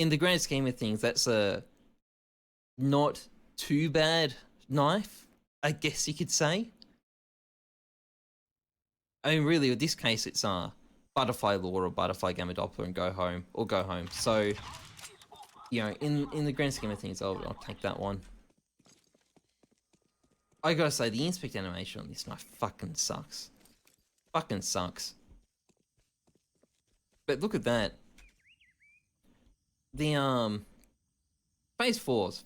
in the grand scheme of things, that's a not too bad knife, I guess you could say. I mean, really, in this case, it's butterfly lure or butterfly gamma doppler and go home. So, you know, in the grand scheme of things, I'll take that one. I gotta say, the inspect animation on this knife fucking sucks. Fucking sucks. But look at that. The phase fours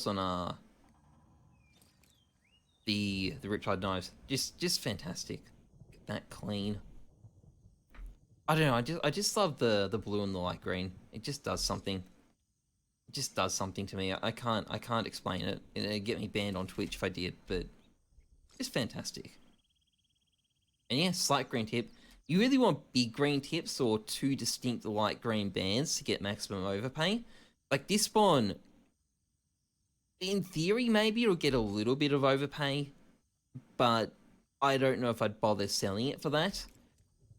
on the Riptide knives, just fantastic. Get that clean. I don't know, I just love the blue and the light green. It just does something. It just does something to me. I can't explain it. It'd get me banned on Twitch if I did, but it's fantastic. And yeah, slight green tip. You really want big green tips or two distinct light green bands to get maximum overpay. Like this one, in theory, maybe it'll get a little bit of overpay, but I don't know if I'd bother selling it for that.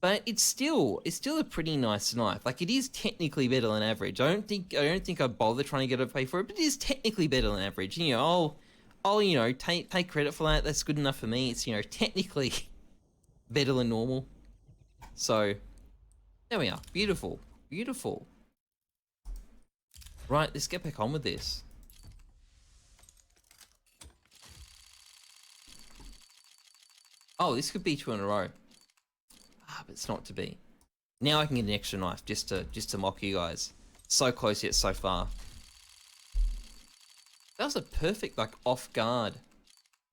But it's still a pretty nice knife. Like, it is technically better than average. I don't think I'd bother trying to get overpay for it, but it is technically better than average. You know, I'll you know, take credit for that. That's good enough for me. It's, you know, technically better than normal. So there we are. Beautiful. Beautiful. Right, let's get back on with this. Oh, this could be 2 in a row. Ah, but it's not to be. Now I can get an extra knife just to mock you guys. So close yet so far. That was a perfect, like, off-guard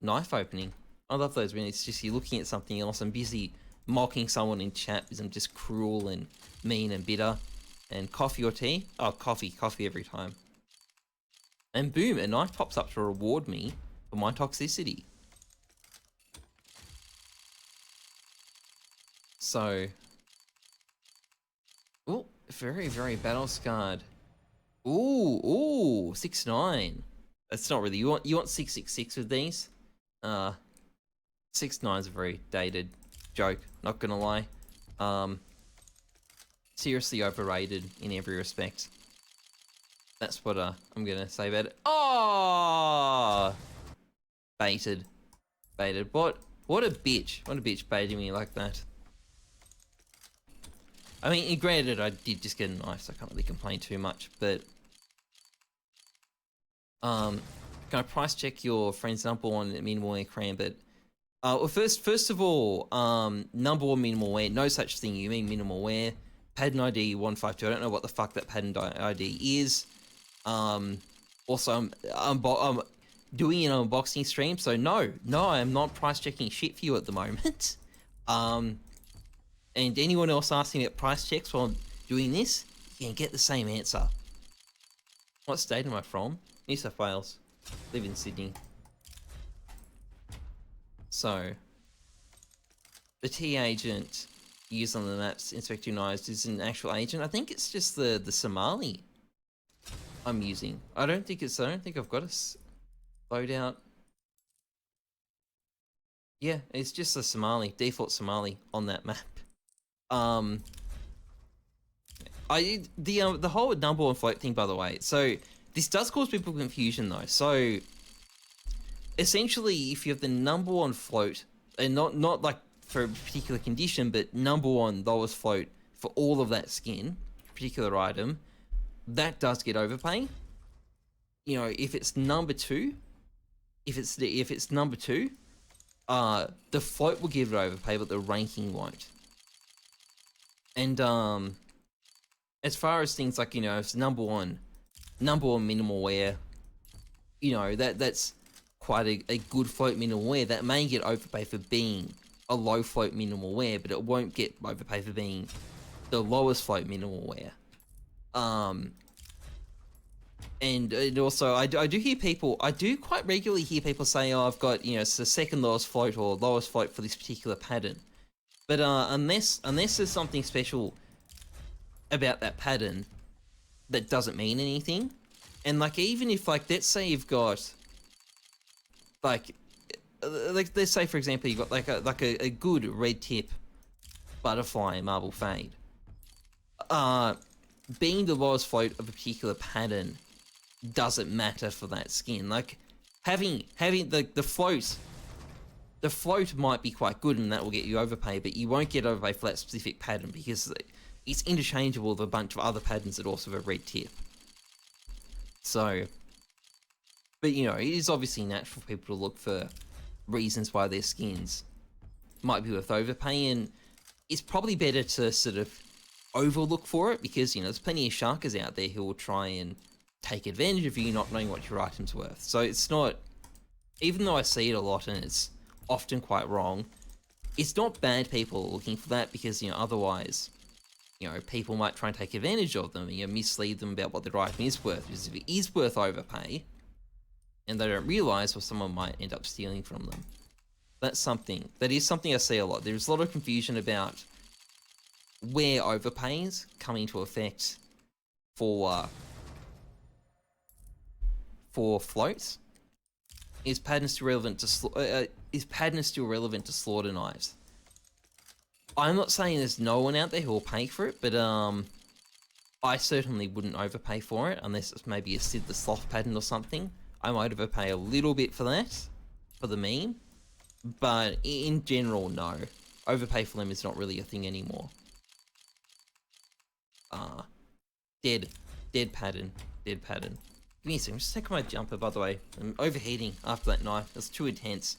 knife opening. I love those when it's just you're looking at something else and busy mocking someone in chat because I'm just cruel and mean and bitter. And coffee or tea? Oh, coffee every time. And boom, a knife pops up to reward me for my toxicity. So, oh, very, very battle scarred. Ooh, 6'9". That's not really, you want 666 with these. 6'9's a very dated joke, not gonna lie. Seriously overrated in every respect. That's what I'm gonna say about it. Oh, baited. What a bitch baiting me like that. I mean, granted, I did just get a knife, so I can't really complain too much, but can I price check your friend's number one minimal wear cram? But well, first of all, number one minimal wear, no such thing. You mean minimal wear? Pattern ID 152. I don't know what the fuck that pattern ID is. Also, I'm doing an unboxing stream, so no, I'm not price checking shit for you at the moment. And anyone else asking about price checks while I'm doing this, you can get the same answer. What state am I from? New South Wales. Live in Sydney. So, the T agent used on the maps inspecting knives is an actual agent. I think it's just the Somali I'm using. I don't think I've got a loadout. Yeah, it's just a Somali, default Somali on that map. The whole number one float thing, by the way. So this does cause people confusion though. So essentially, if you have the number one float, and not like for a particular condition, but number one lowest float for all of that skin, particular item, that does get overpay. You know, if it's number two, the float will give it overpay, but the ranking won't. And as far as things like, you know, if it's number one minimal wear, you know, that's quite a good float minimal wear. That may get overpay for being a low float minimal wear, but it won't get overpay for being the lowest float minimal wear. And also, I do quite regularly hear people say, oh, I've got, you know, it's the second lowest float or lowest float for this particular pattern. But unless there's something special about that pattern, that doesn't mean anything. And like, even if, like, let's say you've got like let's say for example you've got like a good red tip butterfly marble fade. being the lowest float of a particular pattern doesn't matter for that skin. Like, having the float might be quite good and that will get you overpay, but you won't get overpay for that specific pattern because it's interchangeable with a bunch of other patterns that also have a red tip. So, but you know, it is obviously natural for people to look for reasons why their skins might be worth overpay, and it's probably better to sort of overlook for it because, you know, there's plenty of sharkers out there who will try and take advantage of you not knowing what your item's worth. So it's not, even though I see it a lot and it's often quite wrong, it's not bad people looking for that because, you know, otherwise, you know, people might try and take advantage of them and, you know, mislead them about what their item is worth. Because if it is worth overpay and they don't realise, well, someone might end up stealing from them. That is something I see a lot. There's a lot of confusion about where overpays come into effect for floats. Is pattern still relevant to slaughter knives? I'm not saying there's no one out there who will pay for it, but I certainly wouldn't overpay for it unless it's maybe a Sid the Sloth pattern or something. I might overpay a little bit for that, for the meme, but in general, no. Overpay for them is not really a thing anymore. Dead pattern. Give me a second, just take my jumper, by the way. I'm overheating after that knife, that's too intense.